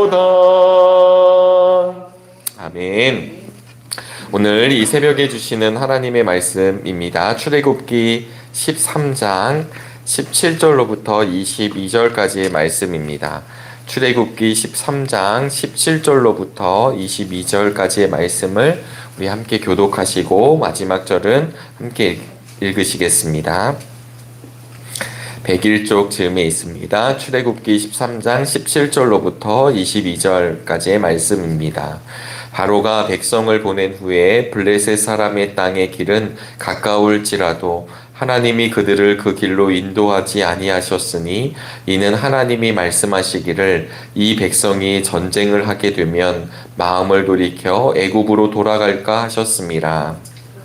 아니로다. 아멘. 오늘 이 새벽에 주시는 하나님의 말씀입니다. 출애굽기 13장 17절로부터 22절까지의 말씀입니다. 출애굽기 13장 17절로부터 22절까지의 말씀을 우리 함께 교독하시고 마지막 절은 함께 읽으시겠습니다. 101쪽 즈음에 있습니다. 출애굽기 13장 17절로부터 22절까지의 말씀입니다. 바로가 백성을 보낸 후에 블레셋 사람의 땅의 길은 가까울지라도 하나님이 그들을 그 길로 인도하지 아니하셨으니 이는 하나님이 말씀하시기를 이 백성이 전쟁을 하게 되면 마음을 돌이켜 애굽으로 돌아갈까 하셨습니다.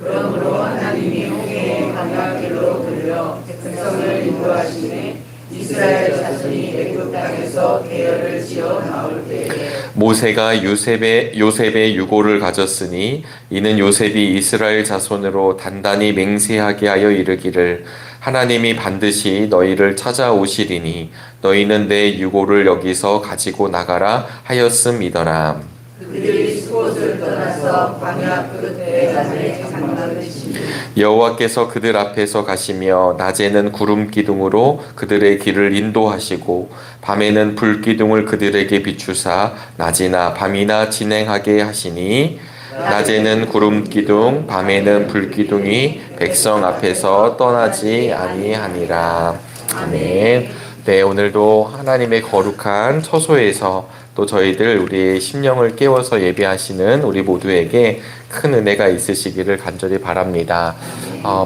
그러므로 하나님이 홍해의 광야길로 돌려 백성을 인도하시매 이스라엘 자손이 애굽 땅에서 대열을 지어 나올 때에 모세가 요셉의 유고를 가졌으니 이는 요셉이 이스라엘 자손으로 단단히 맹세하게 하여 이르기를 하나님이 반드시 너희를 찾아오시리니 너희는 내 유고를 여기서 가지고 나가라 하였음이더라. 그들이 수곳을 떠나서 광야 끝에 산에 장막을 치니 여호와께서 그들 앞에서 가시며 낮에는 구름 기둥으로 그들의 길을 인도하시고 밤에는 불 기둥을 그들에게 비추사 낮이나 밤이나 진행하게 하시니 낮에는 구름 기둥 밤에는 불 기둥이 백성 앞에서 떠나지 아니하니라. 아멘. 네, 오늘도 하나님의 거룩한 처소에서 또 저희들 우리의 심령을 깨워서 예배하시는 우리 모두에게 큰 은혜가 있으시기를 간절히 바랍니다.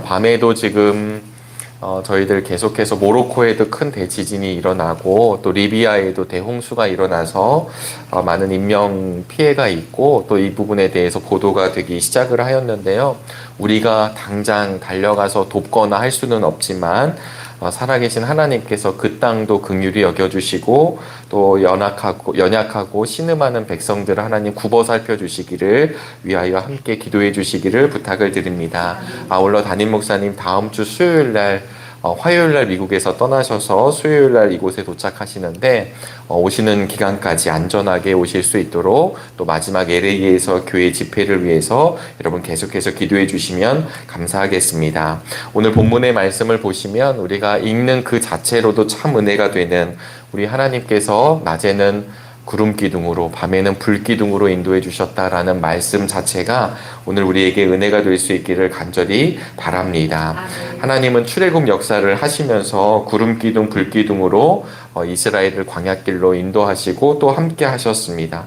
밤에도 지금 저희들 계속해서 모로코에도 큰 대지진이 일어나고 또 리비아에도 대홍수가 일어나서 많은 인명 피해가 있고 또 이 부분에 대해서 보도가 되기 시작을 하였는데요. 우리가 당장 달려가서 돕거나 할 수는 없지만 살아계신 하나님께서 그 땅도 긍휼히 여겨주시고 또 연약하고 신음하는 백성들을 하나님 굽어 살펴주시기를 위하여 함께 기도해 주시기를 부탁을 드립니다. 아울러 담임 목사님 다음 주 수요일날 화요일날 미국에서 떠나셔서 수요일날 이곳에 도착하시는데 오시는 기간까지 안전하게 오실 수 있도록 또 마지막 LA에서 교회 집회를 위해서 여러분 계속해서 기도해 주시면 감사하겠습니다. 오늘 본문의 말씀을 보시면 우리가 읽는 그 자체로도 참 은혜가 되는 우리 하나님께서 낮에는 구름 기둥으로 밤에는 불 기둥으로 인도해 주셨다라는 말씀 자체가 오늘 우리에게 은혜가 될 수 있기를 간절히 바랍니다. 하나님은 출애굽 역사를 하시면서 구름 기둥 불 기둥으로 이스라엘을 광야길로 인도하시고 또 함께 하셨습니다.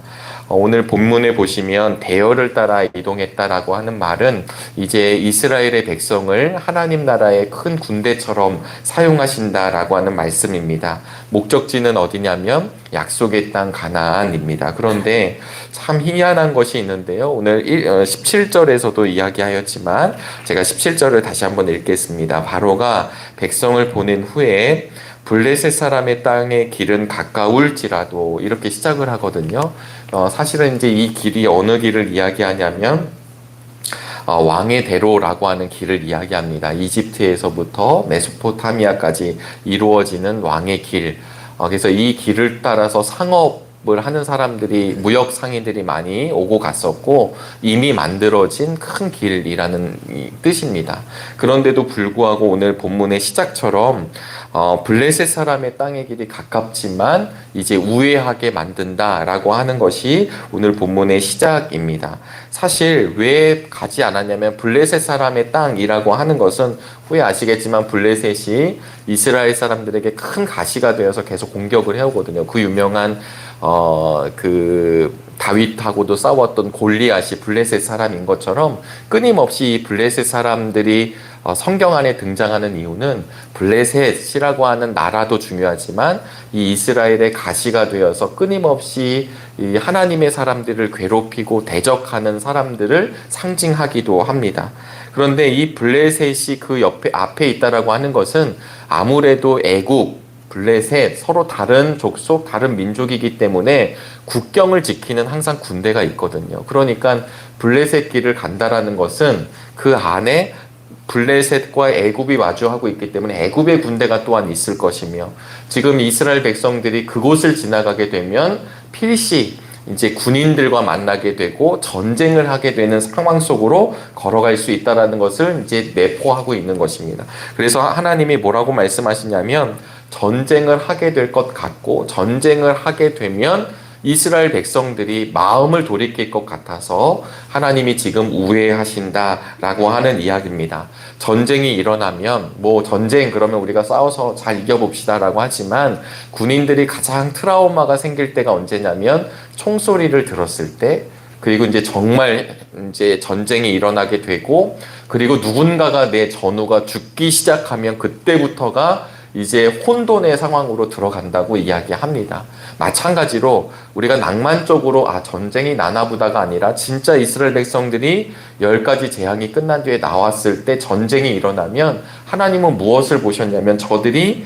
오늘 본문에 보시면 대열을 따라 이동했다라고 하는 말은 이제 이스라엘의 백성을 하나님 나라의 큰 군대처럼 사용하신다라고 하는 말씀입니다. 목적지는 어디냐면 약속의 땅 가나안입니다. 그런데 참 희한한 것이 있는데요. 오늘 17절에서도 이야기하였지만 제가 17절을 다시 한번 읽겠습니다. 바로가 백성을 보낸 후에 블레셋 사람의 땅의 길은 가까울지라도 이렇게 시작을 하거든요. 사실은 이제 이 길이 어느 길을 이야기하냐면 왕의 대로라고 하는 길을 이야기합니다. 이집트에서부터 메소포타미아까지 이루어지는 왕의 길. 그래서 이 길을 따라서 상업을 하는 사람들이 무역 상인들이 많이 오고 갔었고 이미 만들어진 큰 길이라는 뜻입니다. 그런데도 불구하고 오늘 본문의 시작처럼 블레셋 사람의 땅의 길이 가깝지만 이제 우회하게 만든다라고 하는 것이 오늘 본문의 시작입니다. 사실 왜 가지 않았냐면 블레셋 사람의 땅이라고 하는 것은 후에 아시겠지만 블레셋이 이스라엘 사람들에게 큰 가시가 되어서 계속 공격을 해오거든요. 그 유명한 그 다윗하고도 싸웠던 골리앗이 블레셋 사람인 것처럼 끊임없이 블레셋 사람들이 성경 안에 등장하는 이유는 블레셋이라고 하는 나라도 중요하지만 이 이스라엘의 가시가 되어서 끊임없이 이 하나님의 사람들을 괴롭히고 대적하는 사람들을 상징하기도 합니다. 그런데 이 블레셋이 그 앞에 있다라고 하는 것은 아무래도 애굽, 블레셋 서로 다른 족속, 다른 민족이기 때문에 국경을 지키는 항상 군대가 있거든요. 그러니까 블레셋 길을 간다라는 것은 그 안에 블레셋과 애굽이 마주하고 있기 때문에 애굽의 군대가 또한 있을 것이며 지금 이스라엘 백성들이 그곳을 지나가게 되면 필시 이제 군인들과 만나게 되고 전쟁을 하게 되는 상황 속으로 걸어갈 수 있다라는 것을 이제 내포하고 있는 것입니다. 그래서 하나님이 뭐라고 말씀하시냐면 전쟁을 하게 될 것 같고 전쟁을 하게 되면 이스라엘 백성들이 마음을 돌이킬 것 같아서 하나님이 지금 우회하신다라고 하는 이야기입니다. 전쟁이 일어나면 뭐 전쟁 그러면 우리가 싸워서 잘 이겨봅시다라고 하지만 군인들이 가장 트라우마가 생길 때가 언제냐면 총소리를 들었을 때, 그리고 이제 정말 이제 전쟁이 일어나게 되고, 그리고 누군가가 내 전우가 죽기 시작하면 그때부터가 이제 혼돈의 상황으로 들어간다고 이야기합니다. 마찬가지로 우리가 낭만적으로 전쟁이 나나보다가 아니라 진짜 이스라엘 백성들이 10가지 재앙이 끝난 뒤에 나왔을 때 전쟁이 일어나면 하나님은 무엇을 보셨냐면 저들이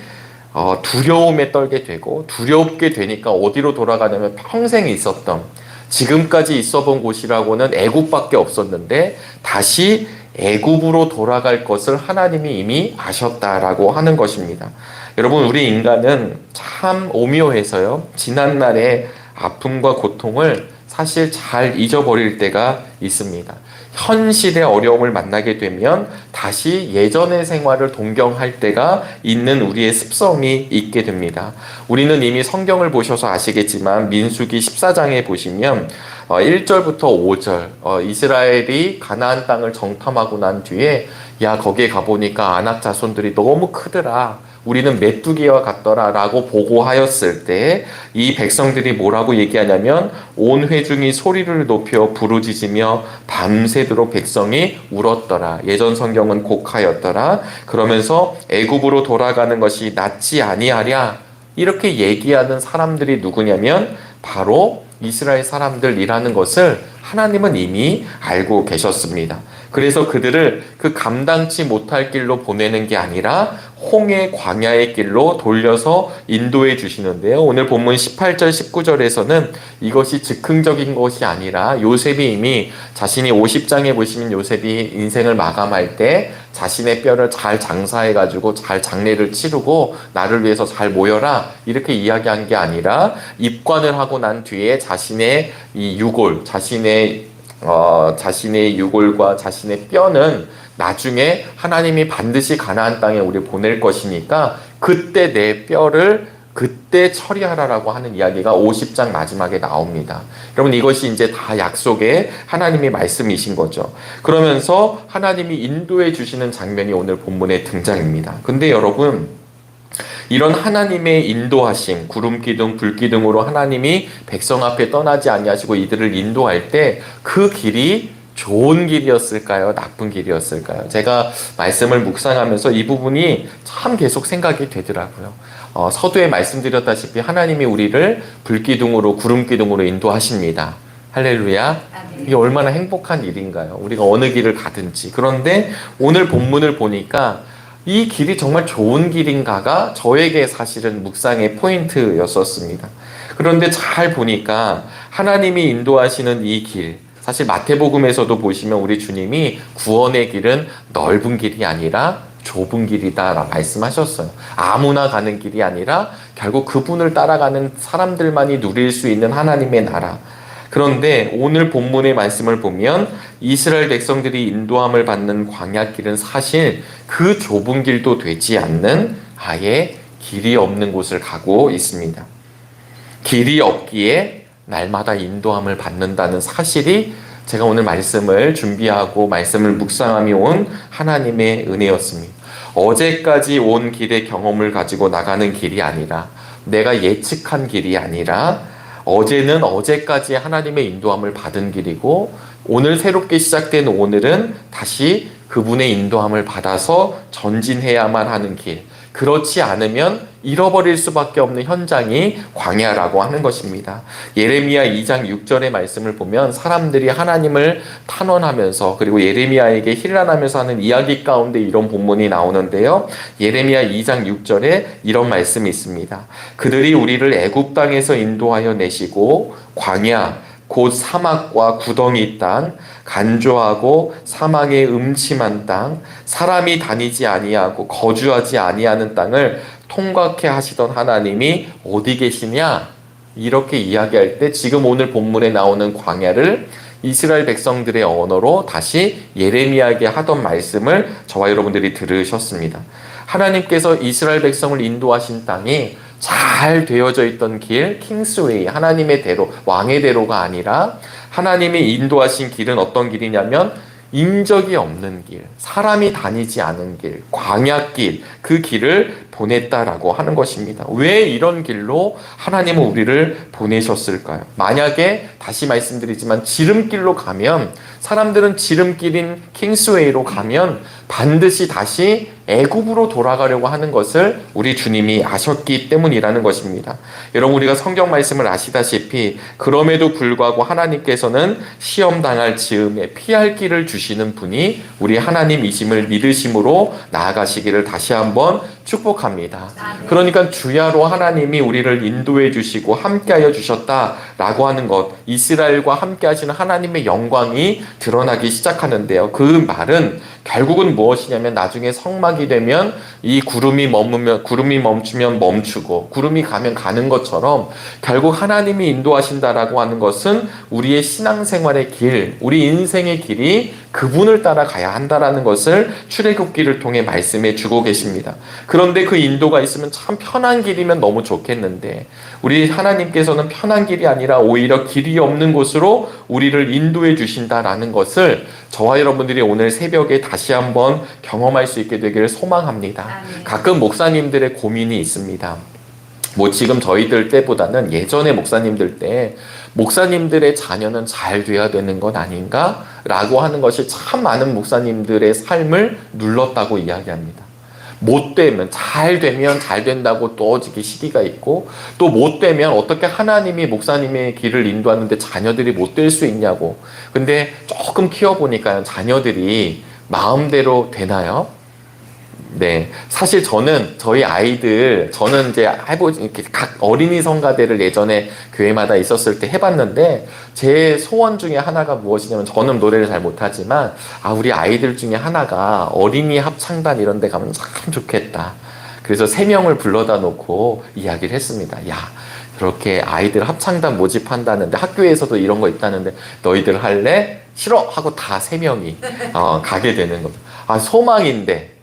두려움에 떨게 되고, 두렵게 되니까 어디로 돌아가냐면 평생 있었던, 지금까지 있어 본 곳이라고는 애굽밖에 없었는데 다시 애굽으로 돌아갈 것을 하나님이 이미 아셨다라고 하는 것입니다. 여러분, 우리 인간은 참 오묘해서요, 지난날의 아픔과 고통을 사실 잘 잊어버릴 때가 있습니다. 현실의 어려움을 만나게 되면 다시 예전의 생활을 동경할 때가 있는 우리의 습성이 있게 됩니다. 우리는 이미 성경을 보셔서 아시겠지만 민수기 14장에 보시면 1절부터 5절 이스라엘이 가나안 땅을 정탐하고 난 뒤에 야 거기에 가보니까 아낙 자손들이 너무 크더라, 우리는 메뚜기와 같더라 라고 보고하였을 때 이 백성들이 뭐라고 얘기하냐면 온 회중이 소리를 높여 부르짖으며 밤새도록 백성이 울었더라. 예전 성경은 곡하였더라. 그러면서 애굽으로 돌아가는 것이 낫지 아니하랴, 이렇게 얘기하는 사람들이 누구냐면 바로 이스라엘 사람들이라는 것을 하나님은 이미 알고 계셨습니다. 그래서 그들을 그 감당치 못할 길로 보내는 게 아니라 홍해 광야의 길로 돌려서 인도해 주시는데요. 오늘 본문 18절 19절에서는 이것이 즉흥적인 것이 아니라 요셉이 이미 자신이 50장에 보시면 요셉이 인생을 마감할 때 자신의 뼈를 잘 장사해 가지고 잘 장례를 치르고 나를 위해서 잘 모여라 이렇게 이야기한 게 아니라 입관을 하고 난 뒤에 자신의 이 유골, 자신의 유골과 자신의 뼈는 나중에 하나님이 반드시 가나안 땅에 우리 보낼 것이니까 그때 내 뼈를 그때 처리하라라고 하는 이야기가 50장 마지막에 나옵니다. 여러분, 이것이 이제 다 약속의 하나님의 말씀이신 거죠. 그러면서 하나님이 인도해 주시는 장면이 오늘 본문에 등장입니다. 근데 여러분, 이런 하나님의 인도하심, 구름기둥, 불기둥으로 하나님이 백성 앞에 떠나지 아니하시고 이들을 인도할 때 그 길이 좋은 길이었을까요? 나쁜 길이었을까요? 제가 말씀을 묵상하면서 이 부분이 참 계속 생각이 되더라고요. 서두에 말씀드렸다시피 하나님이 우리를 불기둥으로, 구름기둥으로 인도하십니다. 할렐루야. 이게 얼마나 행복한 일인가요? 우리가 어느 길을 가든지. 그런데 오늘 본문을 보니까 이 길이 정말 좋은 길인가가 저에게 사실은 묵상의 포인트였었습니다. 그런데 잘 보니까 하나님이 인도하시는 이 길, 사실 마태복음에서도 보시면 우리 주님이 구원의 길은 넓은 길이 아니라 좁은 길이다 말씀하셨어요. 아무나 가는 길이 아니라 결국 그분을 따라가는 사람들만이 누릴 수 있는 하나님의 나라. 그런데 오늘 본문의 말씀을 보면 이스라엘 백성들이 인도함을 받는 광야길은 사실 그 좁은 길도 되지 않는 아예 길이 없는 곳을 가고 있습니다. 길이 없기에 날마다 인도함을 받는다는 사실이 제가 오늘 말씀을 준비하고 말씀을 묵상하며 온 하나님의 은혜였습니다. 어제까지 온 길의 경험을 가지고 나가는 길이 아니라, 내가 예측한 길이 아니라, 어제는 어제까지 하나님의 인도함을 받은 길이고 오늘 새롭게 시작된 오늘은 다시 그분의 인도함을 받아서 전진해야만 하는 길, 그렇지 않으면 잃어버릴 수밖에 없는 현장이 광야라고 하는 것입니다. 예레미야 2장 6절의 말씀을 보면 사람들이 하나님을 탄원하면서 그리고 예레미야에게 힐난하면서 하는 이야기 가운데 이런 본문이 나오는데요. 예레미야 2장 6절에 이런 말씀이 있습니다. 그들이 우리를 애굽 땅에서 인도하여 내시고 광야 곧 사막과 구덩이 땅, 간조하고 사막의 음침한 땅, 사람이 다니지 아니하고 거주하지 아니하는 땅을 통과케 하시던 하나님이 어디 계시냐? 이렇게 이야기할 때 지금 오늘 본문에 나오는 광야를 이스라엘 백성들의 언어로 다시 예레미야에게 하던 말씀을 저와 여러분들이 들으셨습니다. 하나님께서 이스라엘 백성을 인도하신 땅이 잘 되어져 있던 길, 킹스웨이, 하나님의 대로, 왕의 대로가 아니라 하나님이 인도하신 길은 어떤 길이냐면 인적이 없는 길, 사람이 다니지 않은 길, 광야길, 그 길을 보냈다라고 하는 것입니다. 왜 이런 길로 하나님은 우리를 보내셨을까요? 만약에 다시 말씀드리지만 지름길로 가면, 사람들은 지름길인 킹스웨이로 가면 반드시 다시 애굽으로 돌아가려고 하는 것을 우리 주님이 아셨기 때문이라는 것입니다. 여러분, 우리가 성경 말씀을 아시다시피 그럼에도 불구하고 하나님께서는 시험당할 즈음에 피할 길을 주시는 분이 우리 하나님이심을 믿으심으로 나아가시기를 다시 한번 축복합니다. 그러니까 주야로 하나님이 우리를 인도해 주시고 함께하여 주셨다라고 하는 것, 이스라엘과 함께 하시는 하나님의 영광이 드러나기 시작하는데요. 그 말은 결국은 무엇이냐면 나중에 성막이 되면 이 구름이 멈추면 멈추고 구름이 가면 가는 것처럼 결국 하나님이 인도하신다라고 하는 것은 우리의 신앙생활의 길, 우리 인생의 길이 그분을 따라가야 한다라는 것을 출애굽기를 통해 말씀해 주고 계십니다. 그런데 그 인도가 있으면 참 편한 길이면 너무 좋겠는데 우리 하나님께서는 편한 길이 아니라 오히려 길이 없는 곳으로 우리를 인도해 주신다라는 것을 저와 여러분들이 오늘 새벽에 다시 한번 경험할 수 있게 되기를 소망합니다. 가끔 목사님들의 고민이 있습니다. 지금 저희들 때보다는 예전에 목사님들 때 목사님들의 자녀는 잘 돼야 되는 것 아닌가? 라고 하는 것이 참 많은 목사님들의 삶을 눌렀다고 이야기합니다. 잘 되면 잘 된다고 또 시기가 있고, 또 못 되면 어떻게 하나님이 목사님의 길을 인도하는데 자녀들이 못 될 수 있냐고. 근데 조금 키워보니까 자녀들이 마음대로 되나요? 네. 사실 저는 이제 이렇게 각 어린이 성가대를 예전에 교회마다 있었을 때 해봤는데, 제 소원 중에 하나가 무엇이냐면, 저는 노래를 잘 못하지만, 우리 아이들 중에 하나가 어린이 합창단 이런 데 가면 참 좋겠다. 그래서 3명을 불러다 놓고 이야기를 했습니다. 야, 그렇게 아이들 합창단 모집한다는데, 학교에서도 이런 거 있다는데, 너희들 할래? 싫어! 하고 다 3명이 가게 되는 거죠. 소망인데,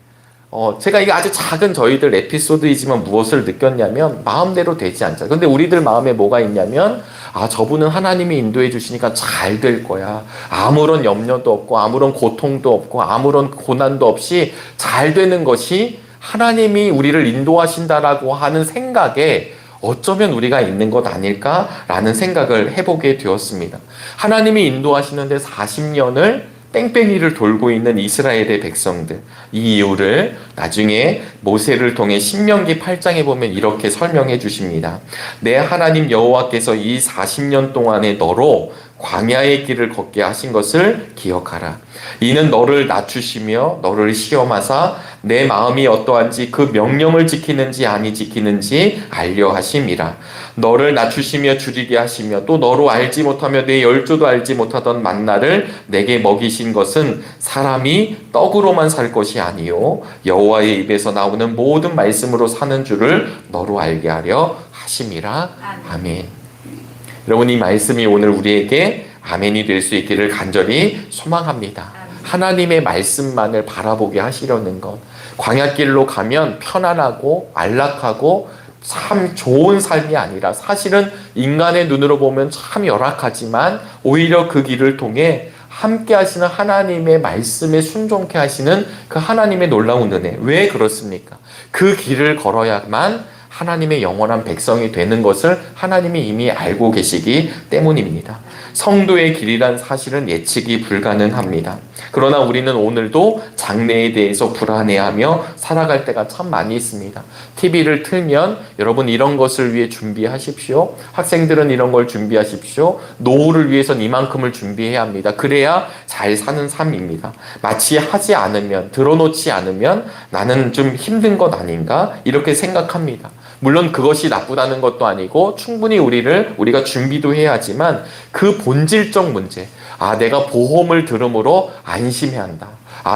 제가 이게 아주 작은 저희들 에피소드이지만 무엇을 느꼈냐면 마음대로 되지 않죠. 근데 우리들 마음에 뭐가 있냐면 저분은 하나님이 인도해 주시니까 잘 될 거야. 아무런 염려도 없고 아무런 고통도 없고 아무런 고난도 없이 잘 되는 것이 하나님이 우리를 인도하신다라고 하는 생각에 어쩌면 우리가 있는 것 아닐까라는 생각을 해보게 되었습니다. 하나님이 인도하시는데 40년을 뺑뺑이를 돌고 있는 이스라엘의 백성들, 이 이유를 나중에 모세를 통해 신명기 8장에 보면 이렇게 설명해 주십니다. 내 하나님 여호와께서 이 40년 동안에 너로 광야의 길을 걷게 하신 것을 기억하라. 이는 너를 낮추시며 너를 시험하사 내 마음이 어떠한지 그 명령을 지키는지 아니 지키는지 알려 하심이라. 너를 낮추시며 줄이게 하시며 또 너로 알지 못하며 내 열조도 알지 못하던 만나를 내게 먹이신 것은 사람이 떡으로만 살 것이 아니요 여호와의 입에서 나오는 모든 말씀으로 사는 줄을 너로 알게 하려 하심이라. 아멘. 여러분, 이 말씀이 오늘 우리에게 아멘이 될 수 있기를 간절히 소망합니다. 하나님의 말씀만을 바라보게 하시려는 것. 광야길로 가면 편안하고 안락하고 참 좋은 삶이 아니라 사실은 인간의 눈으로 보면 참 열악하지만 오히려 그 길을 통해 함께 하시는 하나님의 말씀에 순종케 하시는 그 하나님의 놀라운 은혜. 왜 그렇습니까? 그 길을 걸어야만 하나님의 영원한 백성이 되는 것을 하나님이 이미 알고 계시기 때문입니다. 성도의 길이란 사실은 예측이 불가능합니다. 그러나 우리는 오늘도 장래에 대해서 불안해하며 살아갈 때가 참 많이 있습니다. TV를 틀면 여러분 이런 것을 위해 준비하십시오. 학생들은 이런 걸 준비하십시오. 노후를 위해선 이만큼을 준비해야 합니다. 그래야 잘 사는 삶입니다. 마치 하지 않으면, 들어놓지 않으면 나는 좀 힘든 것 아닌가? 이렇게 생각합니다. 물론 그것이 나쁘다는 것도 아니고 충분히 우리가 준비도 해야 하지만 그 본질적 문제, 내가 보험을 들음으로 안심해야 한다.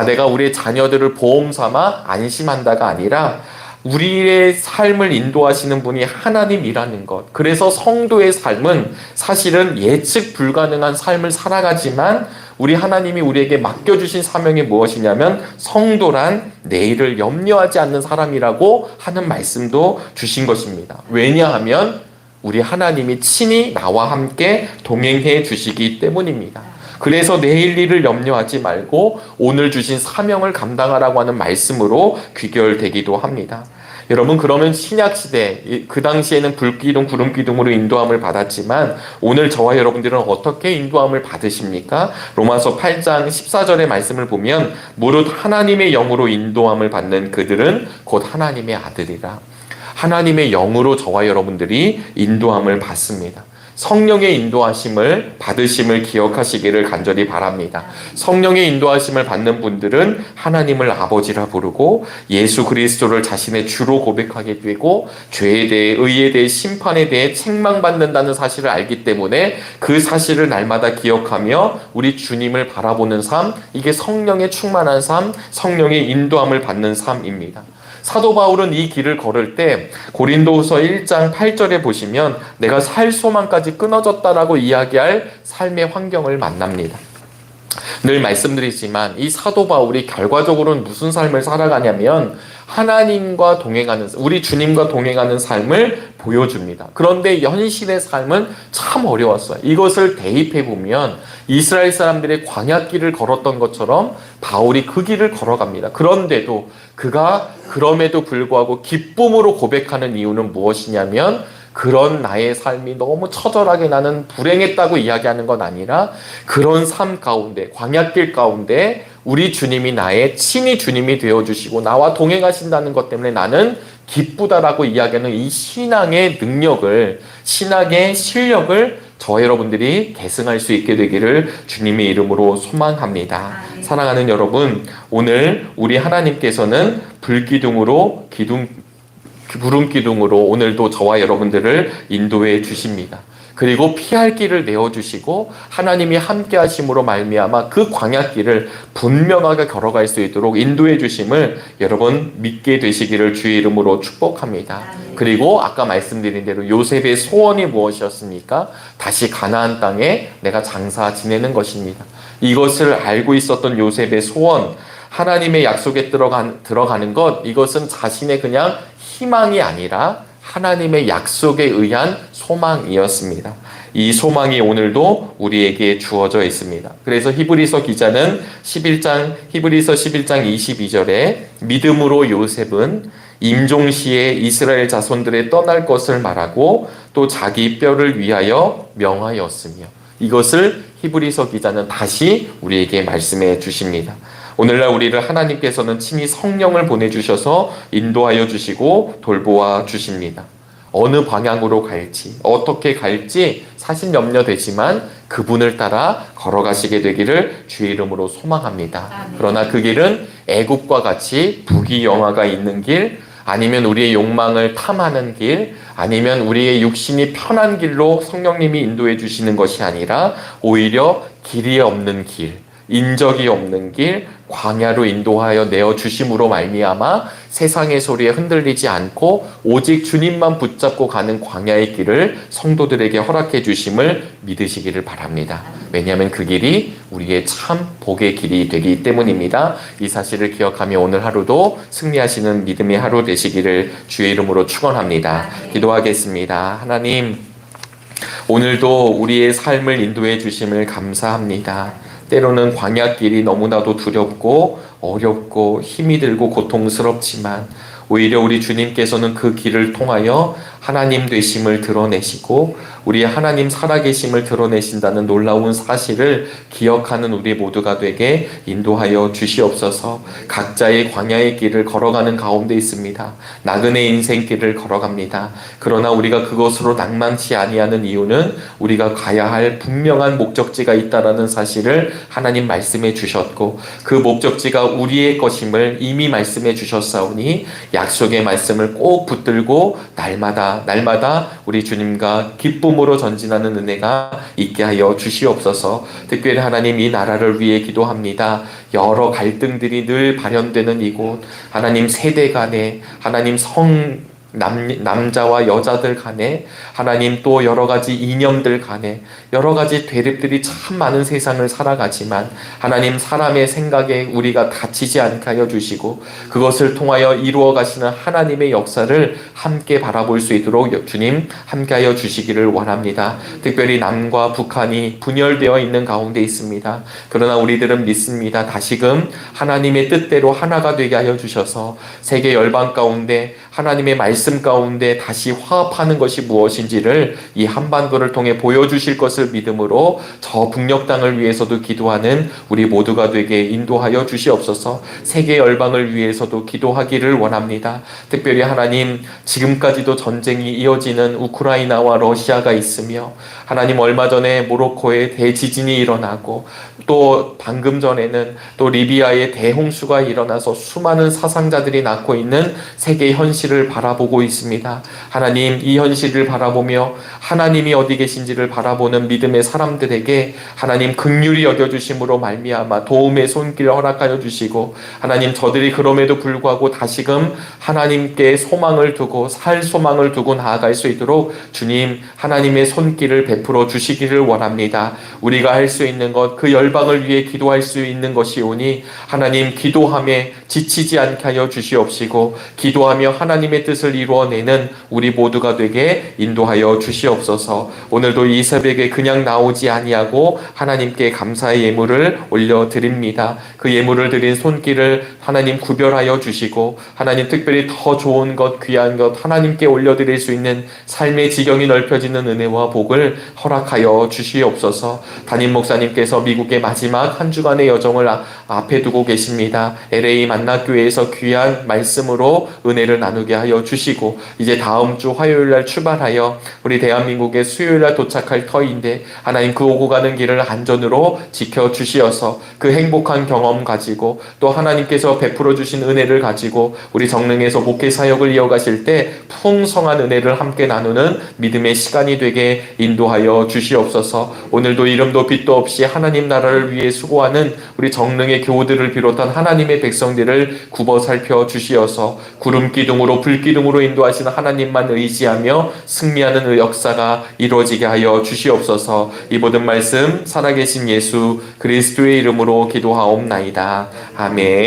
내가 우리 자녀들을 보험 삼아 안심한다가 아니라 우리의 삶을 인도하시는 분이 하나님이라는 것. 그래서 성도의 삶은 사실은 예측 불가능한 삶을 살아가지만 우리 하나님이 우리에게 맡겨주신 사명이 무엇이냐면 성도란 내일을 염려하지 않는 사람이라고 하는 말씀도 주신 것입니다. 왜냐하면 우리 하나님이 친히 나와 함께 동행해 주시기 때문입니다. 그래서 내일 일을 염려하지 말고 오늘 주신 사명을 감당하라고 하는 말씀으로 귀결되기도 합니다. 여러분, 그러면 신약시대 그 당시에는 불기둥 구름기둥으로 인도함을 받았지만 오늘 저와 여러분들은 어떻게 인도함을 받으십니까? 로마서 8장 14절의 말씀을 보면 무릇 하나님의 영으로 인도함을 받는 그들은 곧 하나님의 아들이라. 하나님의 영으로 저와 여러분들이 인도함을 받습니다. 성령의 인도하심을 받으심을 기억하시기를 간절히 바랍니다. 성령의 인도하심을 받는 분들은 하나님을 아버지라 부르고 예수 그리스도를 자신의 주로 고백하게 되고 죄에 대해 의에 대해 심판에 대해 책망받는다는 사실을 알기 때문에 그 사실을 날마다 기억하며 우리 주님을 바라보는 삶, 이게 성령의 충만한 삶, 성령의 인도함을 받는 삶입니다. 사도 바울은 이 길을 걸을 때 고린도후서 1장 8절에 보시면 내가 살 소망까지 끊어졌다라고 이야기할 삶의 환경을 만납니다. 늘 말씀드리지만 이 사도 바울이 결과적으로는 무슨 삶을 살아가냐면 하나님과 동행하는, 우리 주님과 동행하는 삶을 보여줍니다. 그런데 현실의 삶은 참 어려웠어요. 이것을 대입해 보면 이스라엘 사람들의 광야길을 걸었던 것처럼 바울이 그 길을 걸어갑니다. 그런데도 그가 그럼에도 불구하고 기쁨으로 고백하는 이유는 무엇이냐면 그런 나의 삶이 너무 처절하게 나는 불행했다고 이야기하는 건 아니라 그런 삶 가운데, 광야길 가운데 우리 주님이 나의 친히 주님이 되어주시고 나와 동행하신다는 것 때문에 나는 기쁘다라고 이야기하는 이 신앙의 능력을, 신앙의 실력을 저와 여러분들이 계승할 수 있게 되기를 주님의 이름으로 소망합니다. 사랑하는 여러분, 오늘 우리 하나님께서는 불기둥으로 구름기둥으로 오늘도 저와 여러분들을 인도해 주십니다. 그리고 피할 길을 내어주시고 하나님이 함께 하심으로 말미암아 그 광야길을 분명하게 걸어갈 수 있도록 인도해 주심을 여러분 믿게 되시기를 주의 이름으로 축복합니다. 그리고 아까 말씀드린 대로 요셉의 소원이 무엇이었습니까? 다시 가나안 땅에 내가 장사 지내는 것입니다. 이것을 알고 있었던 요셉의 소원, 하나님의 약속에 들어가는 것, 이것은 자신의 그냥 희망이 아니라 하나님의 약속에 의한 소망이었습니다. 이 소망이 오늘도 우리에게 주어져 있습니다. 그래서 히브리서 기자는 히브리서 11장 22절에 믿음으로 요셉은 임종시에 이스라엘 자손들의 떠날 것을 말하고 또 자기 뼈를 위하여 명하였으며, 이것을 히브리서 기자는 다시 우리에게 말씀해 주십니다. 오늘날 우리를 하나님께서는 친히 성령을 보내주셔서 인도하여 주시고 돌보아 주십니다. 어느 방향으로 갈지, 어떻게 갈지 사실 염려되지만 그분을 따라 걸어가시게 되기를 주의 이름으로 소망합니다. 그러나 그 길은 애굽과 같이 부귀영화가 있는 길, 아니면 우리의 욕망을 탐하는 길, 아니면 우리의 육신이 편한 길로 성령님이 인도해 주시는 것이 아니라 오히려 길이 없는 길, 인적이 없는 길, 광야로 인도하여 내어주심으로 말미암아 세상의 소리에 흔들리지 않고 오직 주님만 붙잡고 가는 광야의 길을 성도들에게 허락해 주심을 믿으시기를 바랍니다. 왜냐하면 그 길이 우리의 참 복의 길이 되기 때문입니다. 이 사실을 기억하며 오늘 하루도 승리하시는 믿음의 하루 되시기를 주의 이름으로 축원합니다. 기도하겠습니다. 하나님, 오늘도 우리의 삶을 인도해 주심을 감사합니다. 때로는 광야길이 너무나도 두렵고 어렵고 힘이 들고 고통스럽지만 오히려 우리 주님께서는 그 길을 통하여 하나님 되심을 드러내시고 우리 하나님 살아계심을 드러내신다는 놀라운 사실을 기억하는 우리 모두가 되게 인도하여 주시옵소서. 각자의 광야의 길을 걸어가는 가운데 있습니다. 나그네 인생길을 걸어갑니다. 그러나 우리가 그것으로 낭만치 아니하는 이유는 우리가 가야 할 분명한 목적지가 있다라는 사실을 하나님 말씀해 주셨고 그 목적지가 우리의 것임을 이미 말씀해 주셨사오니 약속의 말씀을 꼭 붙들고 날마다 우리 주님과 기쁨 기쁨으로 전진하는 은혜가 있게 하여 주시옵소서. 특별히 하나님 이 나라를 위해 기도합니다. 여러 갈등들이 늘 발현되는 이곳, 하나님 세대 간에, 하나님 남자와 여자들 간에, 하나님 또 여러 가지 이념들 간에 여러 가지 대립들이 참 많은 세상을 살아가지만 하나님 사람의 생각에 우리가 다치지 않게 하여 주시고 그것을 통하여 이루어 가시는 하나님의 역사를 함께 바라볼 수 있도록 주님 함께 하여 주시기를 원합니다. 특별히 남과 북한이 분열되어 있는 가운데 있습니다. 그러나 우리들은 믿습니다. 다시금 하나님의 뜻대로 하나가 되게 하여 주셔서 세계 열방 가운데 하나님의 말씀 가운데 다시 화합하는 것이 무엇인지를 이 한반도를 통해 보여주실 것을 믿음으로 저 북녘 땅을 위해서도 기도하는 우리 모두가 되게 인도하여 주시옵소서. 세계 열방을 위해서도 기도하기를 원합니다. 특별히 하나님 지금까지도 전쟁이 이어지는 우크라이나와 러시아가 있으며 하나님 얼마 전에 모로코에 대지진이 일어나고 또 방금 전에는 또 리비아에 대홍수가 일어나서 수많은 사상자들이 낳고 있는 세계 현실을 바라보고 있습니다. 하나님 이 현실을 바라보며 하나님이 어디 계신지를 바라보는 믿음의 사람들에게 하나님 긍휼히 여겨주심으로 말미암아 도움의 손길을 허락하여 주시고 하나님 저들이 그럼에도 불구하고 다시금 하나님께 소망을 두고 살 소망을 두고 나아갈 수 있도록 주님 하나님의 손길을 베풀어 주시기를 원합니다. 우리가 할 수 있는 것 그 열방을 위해 기도할 수 있는 것이오니 하나님 기도함에 지치지 않게 하여 주시옵시고 기도하며 하나님의 뜻을 이루어내는 우리 모두가 되게 인도하여 주시옵소서. 오늘도 이 새벽에 그냥 나오지 아니하고 하나님께 감사의 예물을 올려드립니다. 그 예물을 드린 손길을 하나님 구별하여 주시고 하나님 특별히 더 좋은 것 귀한 것 하나님께 올려드릴 수 있는 삶의 지경이 넓혀지는 은혜와 복을 허락하여 주시옵소서. 담임 목사님께서 미국의 마지막 한 주간의 여정을 앞에 두고 계십니다. LA 만나교회에서 귀한 말씀으로 은혜를 나누게 하여 주시고 이제 다음 주 화요일날 출발하여 우리 대한민국의 수요일날 도착할 터인데 하나님 그 오고 가는 길을 안전으로 지켜주시어서 그 행복한 경험 가지고 또 하나님께서 베풀어 주신 은혜를 가지고 우리 정릉에서 목회 사역을 이어가실 때 풍성한 은혜를 함께 나누는 믿음의 시간이 되게 인도하여 주시옵소서. 오늘도 이름도 빛도 없이 하나님 나라를 위해 수고하는 우리 정릉의 교우들을 비롯한 하나님의 백성들을 굽어 살펴 주시어서 구름 기둥으로 불 기둥으로 인도하시는 하나님만 의지하며 승리하는 역사가 이루어지게 하여 주시옵소서. 이 모든 말씀 살아계신 예수 그리스도의 이름으로 기도하옵나이다. 아멘.